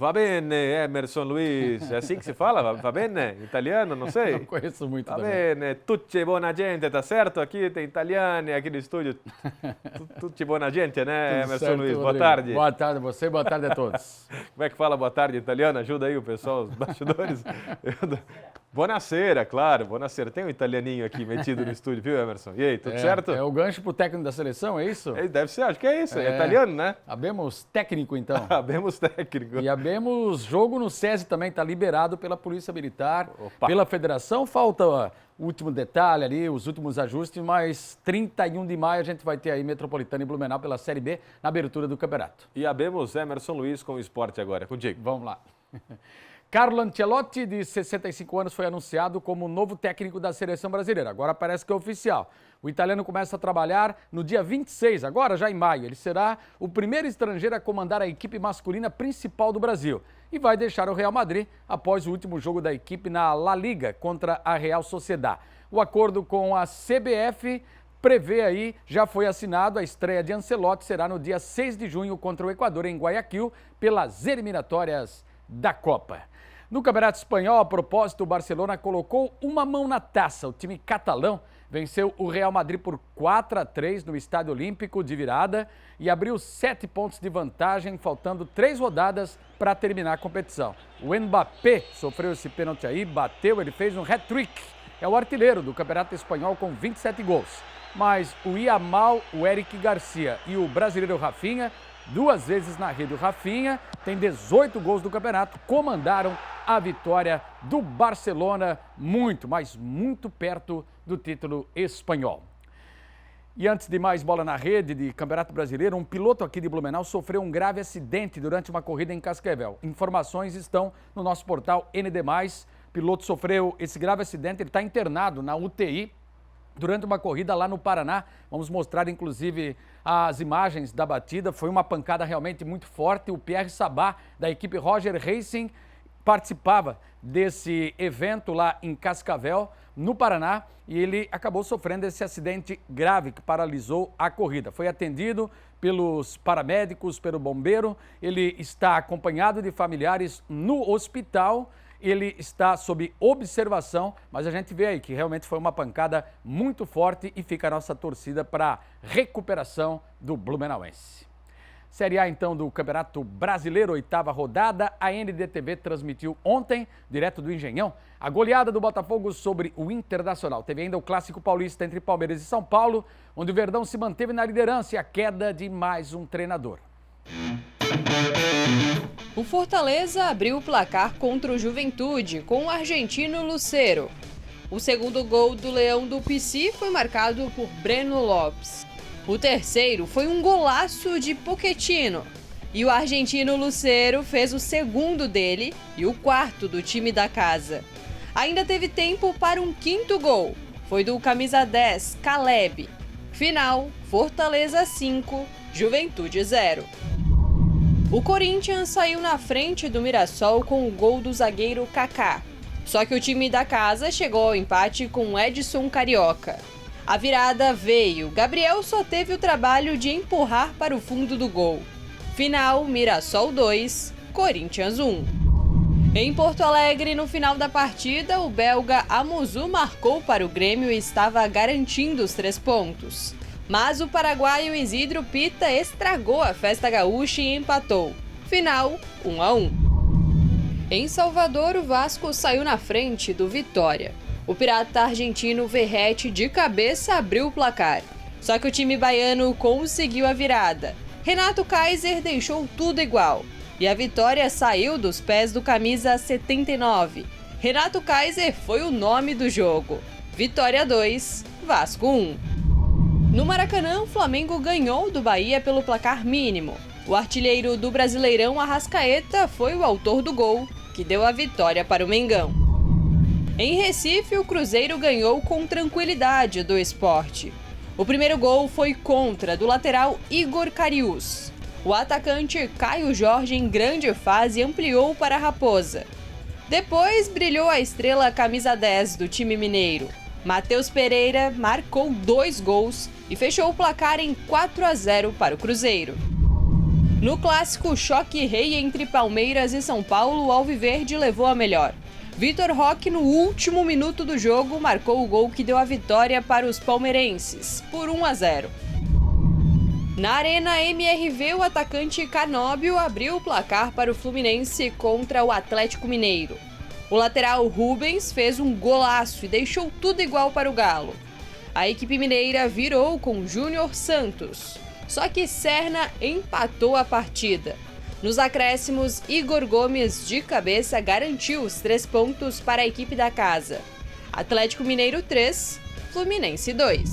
Va bene, Emerson Luiz. É assim que se fala? Va bene? Italiano? Não sei. Não conheço muito Va também. bene, tutti buona gente, tá certo? Aqui tem italiani, aqui no estúdio. Tutti buona gente, né, Tudo Emerson certo, Luiz? Boa Rodrigo. tarde. Boa tarde a você, boa tarde a todos. Como é que fala boa tarde em italiano? Ajuda aí o pessoal, os bastidores. Buonasera, claro, buonasera. Tem um italianinho aqui metido no estúdio, viu, Emerson? E aí, tudo certo? É o gancho pro técnico da seleção, é isso? Deve ser, acho que é isso. É italiano, né? Habemos técnico, então. Habemos técnico. E habemos jogo no SESI também, está liberado pela Polícia Militar, Opa. pela Federação. Falta o último detalhe ali, os últimos ajustes, mas 31 de maio a gente vai ter aí Metropolitana e Blumenau pela Série B na abertura do campeonato. E habemos Emerson Luiz com o esporte agora. Contigo. Vamos lá. Carlo Ancelotti, de 65 anos, foi anunciado como novo técnico da seleção brasileira. Agora parece que é oficial. O italiano começa a trabalhar no dia 26, agora já em maio. Ele será o primeiro estrangeiro a comandar a equipe masculina principal do Brasil e vai deixar o Real Madrid após o último jogo da equipe na La Liga contra a Real Sociedad. O acordo com a CBF prevê aí, já foi assinado, a estreia de Ancelotti será no dia 6 de junho contra o Equador em Guayaquil pelas eliminatórias da Copa. No Campeonato Espanhol, a propósito, o Barcelona colocou uma mão na taça. O time catalão venceu o Real Madrid por 4-3 no Estádio Olímpico de virada e abriu 7 pontos de vantagem, faltando 3 rodadas para terminar a competição. O Mbappé sofreu esse pênalti aí, bateu, ele fez um hat-trick. É o artilheiro do Campeonato Espanhol com 27 gols. Mas o Yamal, o Eric Garcia e o brasileiro Rafinha, 2 vezes na rede o Rafinha, tem 18 gols do campeonato, comandaram a vitória do Barcelona, muito, mas muito perto do título espanhol. E antes de mais bola na rede de Campeonato Brasileiro, um piloto aqui de Blumenau sofreu um grave acidente durante uma corrida em Cascavel. Informações estão no nosso portal ND+. O piloto sofreu esse grave acidente, ele está internado na UTI durante uma corrida lá no Paraná. Vamos mostrar, inclusive, as imagens da batida. Foi uma pancada realmente muito forte. O Pierre Sabah, da equipe Roger Racing, participava desse evento lá em Cascavel, no Paraná, e ele acabou sofrendo esse acidente grave que paralisou a corrida. Foi atendido pelos paramédicos, pelo bombeiro, ele está acompanhado de familiares no hospital, ele está sob observação, mas a gente vê aí que realmente foi uma pancada muito forte e fica a nossa torcida para a recuperação do blumenauense. Série A, então, do Campeonato Brasileiro, 8ª rodada. A NDTV transmitiu ontem, direto do Engenhão, a goleada do Botafogo sobre o Internacional. Teve ainda o Clássico Paulista entre Palmeiras e São Paulo, onde o Verdão se manteve na liderança e a queda de mais um treinador. O Fortaleza abriu o placar contra o Juventude com o argentino Lucero. O segundo gol do Leão do Pici foi marcado por Breno Lopes. O terceiro foi um golaço de Pochettino. E o argentino Lucero fez o segundo dele e o quarto do time da casa. Ainda teve tempo para um quinto gol. Foi do camisa 10, Caleb. Final, Fortaleza 5, Juventude 0. O Corinthians saiu na frente do Mirassol com o gol do zagueiro Kaká. Só que o time da casa chegou ao empate com Edson Carioca. A virada veio, Gabriel só teve o trabalho de empurrar para o fundo do gol. Final, Mirassol 2, Corinthians 1. Em Porto Alegre, no final da partida, o belga Amuzu marcou para o Grêmio e estava garantindo os 3 pontos. Mas o paraguaio Isidro Pita estragou a festa gaúcha e empatou. Final, 1-1. Em Salvador, o Vasco saiu na frente do Vitória. O pirata argentino Verratti de cabeça abriu o placar. Só que o time baiano conseguiu a virada. Renato Kaiser deixou tudo igual. E a vitória saiu dos pés do camisa 79. Renato Kaiser foi o nome do jogo. Vitória 2, Vasco 1. No Maracanã, o Flamengo ganhou do Bahia pelo placar mínimo. O artilheiro do Brasileirão, Arrascaeta, foi o autor do gol, que deu a vitória para o Mengão. Em Recife, o Cruzeiro ganhou com tranquilidade do Sport. O primeiro gol foi contra do lateral Igor Cariús. O atacante Caio Jorge, em grande fase, ampliou para a Raposa. Depois brilhou a estrela camisa 10 do time mineiro. Matheus Pereira marcou 2 gols e fechou o placar em 4-0 para o Cruzeiro. No clássico choque rei entre Palmeiras e São Paulo, o Alviverde levou a melhor. Vitor Roque, no último minuto do jogo, marcou o gol que deu a vitória para os palmeirenses, por 1-0. Na Arena MRV, o atacante Canóbio abriu o placar para o Fluminense contra o Atlético Mineiro. O lateral Rubens fez um golaço e deixou tudo igual para o Galo. A equipe mineira virou com Júnior Santos. Só que Serna empatou a partida. Nos acréscimos, Igor Gomes, de cabeça, garantiu os 3 pontos para a equipe da casa. Atlético Mineiro 3, Fluminense 2.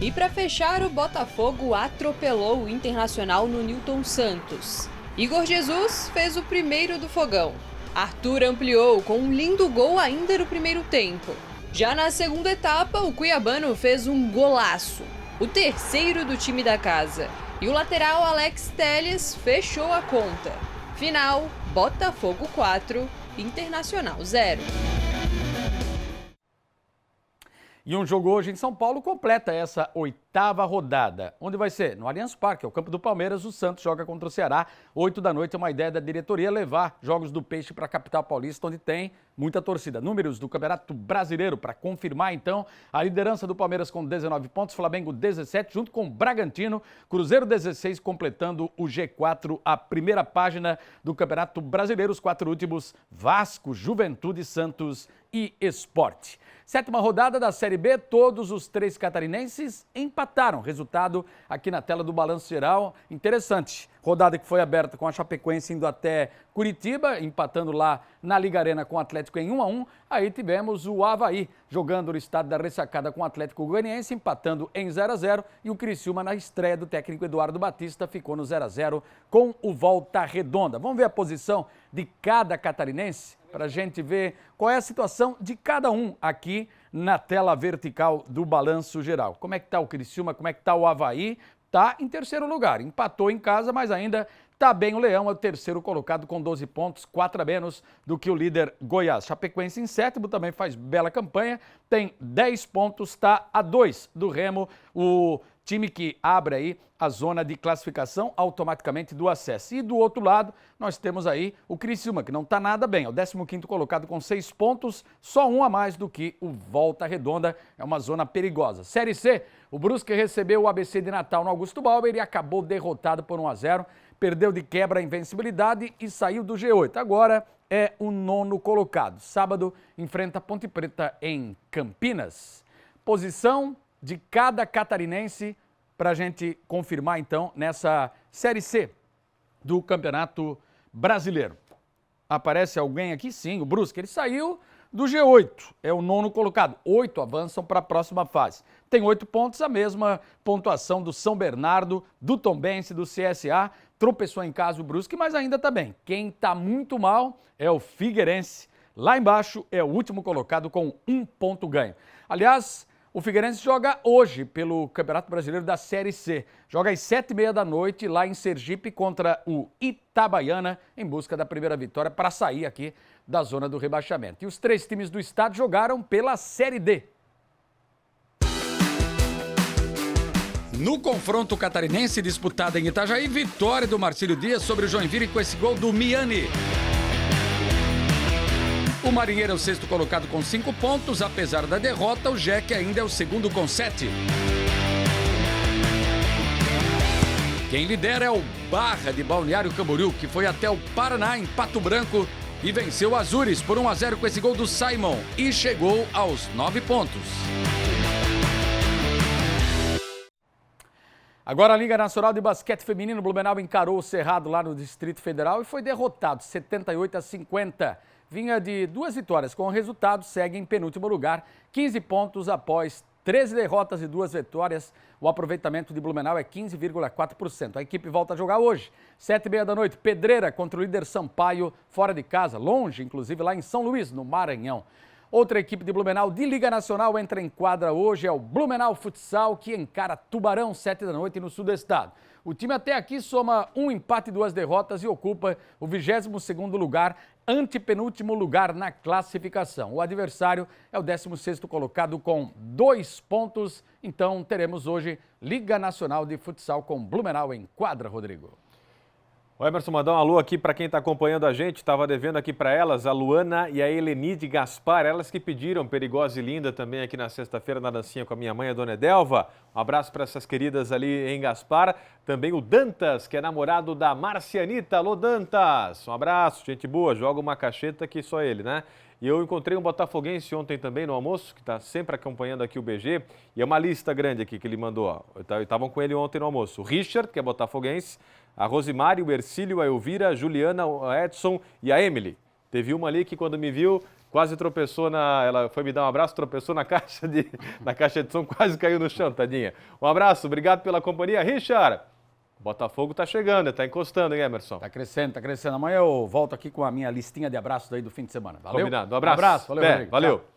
E para fechar, o Botafogo atropelou o Internacional no Newton Santos. Igor Jesus fez o primeiro do fogão. Arthur ampliou com um lindo gol ainda no primeiro tempo. Já na segunda etapa, o cuiabano fez um golaço, o terceiro do time da casa. E o lateral Alex Telles fechou a conta. Final, Botafogo 4, Internacional 0. E um jogo hoje em São Paulo completa essa 8ª rodada. Onde vai ser? No Allianz Parque, é o campo do Palmeiras. O Santos joga contra o Ceará. 8 da noite é uma ideia da diretoria levar jogos do Peixe para a capital paulista, onde tem muita torcida. Números do Campeonato Brasileiro para confirmar, então, a liderança do Palmeiras com 19 pontos, Flamengo 17, junto com o Bragantino, Cruzeiro 16, completando o G4, a primeira página do Campeonato Brasileiro. Os 4 últimos, Vasco, Juventude, Santos e Sport. 7ª rodada da Série B, todos os 3 catarinenses empataram. Resultado aqui na tela do Balanço Geral, interessante. Rodada que foi aberta com a Chapecoense indo até Curitiba, empatando lá na Liga Arena com o Atlético em 1-1. Aí tivemos o Avaí jogando no estado da Ressacada com o Atlético Goianiense, empatando em 0-0. E o Criciúma, na estreia do técnico Eduardo Batista, ficou no 0-0 com o Volta Redonda. Vamos ver a posição de cada catarinense para a gente ver qual é a situação de cada um aqui na tela vertical do Balanço Geral. Como é que está o Criciúma, como é que está o Avaí? Está em terceiro lugar, empatou em casa, mas ainda está bem o Leão, é o terceiro colocado com 12 pontos, 4 a menos do que o líder Goiás. Chapecoense em 7º, também faz bela campanha, tem 10 pontos, está a 2 do Remo, o time que abre aí a zona de classificação automaticamente do acesso. E do outro lado, nós temos aí o Criciúma, que não está nada bem, é o 15º colocado com 6 pontos, só 1 a mais do que o Volta Redonda, é uma zona perigosa. Série C, o Brusque recebeu o ABC de Natal no Augusto Bauer e acabou derrotado por 1-0, perdeu de quebra a invencibilidade e saiu do G8. Agora é o 9º colocado. Sábado enfrenta a Ponte Preta em Campinas. Posição de cada catarinense para a gente confirmar, então, nessa Série C do Campeonato Brasileiro. Aparece alguém aqui? Sim, o Brusque. Ele saiu do G8, é o 9º colocado. 8 avançam para a próxima fase. Tem 8 pontos, a mesma pontuação do São Bernardo, do Tombense, do CSA. Tropeçou em casa o Brusque, mas ainda está bem. Quem está muito mal é o Figueirense. Lá embaixo é o último colocado com 1 ponto ganho. Aliás, o Figueirense joga hoje pelo Campeonato Brasileiro da Série C. Joga às 7h30 da noite lá em Sergipe contra o Itabaiana em busca da primeira vitória para sair aqui da zona do rebaixamento. E os 3 times do estado jogaram pela Série D. No confronto catarinense disputado em Itajaí, vitória do Marcílio Dias sobre o Joinville com esse gol do Miani. O Marinheiro é o 6º colocado com 5 pontos, apesar da derrota, o Jeque ainda é o 2º com 7. Quem lidera é o Barra de Balneário Camboriú, que foi até o Paraná, em Pato Branco, e venceu o Azures por 1-0 com esse gol do Simon e chegou aos 9 pontos. Agora a Liga Nacional de Basquete Feminino, Blumenau encarou o Cerrado lá no Distrito Federal e foi derrotado, 78-50. Vinha de 2 vitórias, com o resultado segue em penúltimo lugar, 15 pontos após 13 derrotas e 2 vitórias. O aproveitamento de Blumenau é 15,4%. A equipe volta a jogar hoje, 7h30 da noite, Pedreira contra o líder Sampaio, fora de casa, longe, inclusive lá em São Luís, no Maranhão. Outra equipe de Blumenau de Liga Nacional entra em quadra hoje, é o Blumenau Futsal, que encara Tubarão, 7 da noite no sul do estado. O time até aqui soma 1 empate e 2 derrotas e ocupa o 22º lugar, antepenúltimo lugar na classificação. O adversário é o 16º colocado com 2 pontos. Então teremos hoje Liga Nacional de Futsal com Blumenau em quadra, Rodrigo. Ô Emerson, mandar um alô aqui para quem está acompanhando a gente, estava devendo aqui para elas, a Luana e a Helenide Gaspar, elas que pediram Perigosa e Linda também aqui na sexta-feira na dancinha com a minha mãe, a Dona Edelva. Um abraço para essas queridas ali em Gaspar. Também o Dantas, que é namorado da Marcianita. Alô, Dantas! Um abraço, gente boa, joga uma cacheta que só ele, né? E eu encontrei um botafoguense ontem também no almoço, que está sempre acompanhando aqui o BG, e é uma lista grande aqui que ele mandou. Ó. Estavam com ele ontem no almoço. O Richard, que é botafoguense, a Rosimari, o Ercílio, a Elvira, a Juliana, o Edson e a Emily. Teve uma ali que quando me viu, quase tropeçou ela foi me dar um abraço, tropeçou na caixa de som, quase caiu no chão, tadinha. Um abraço, obrigado pela companhia. Richard, Botafogo tá chegando, tá encostando, hein, Emerson? Tá crescendo, tá crescendo. Amanhã eu volto aqui com a minha listinha de abraços aí do fim de semana. Valeu? Combinado, um abraço. Um abraço, valeu, Rodrigo. Valeu. Tchau.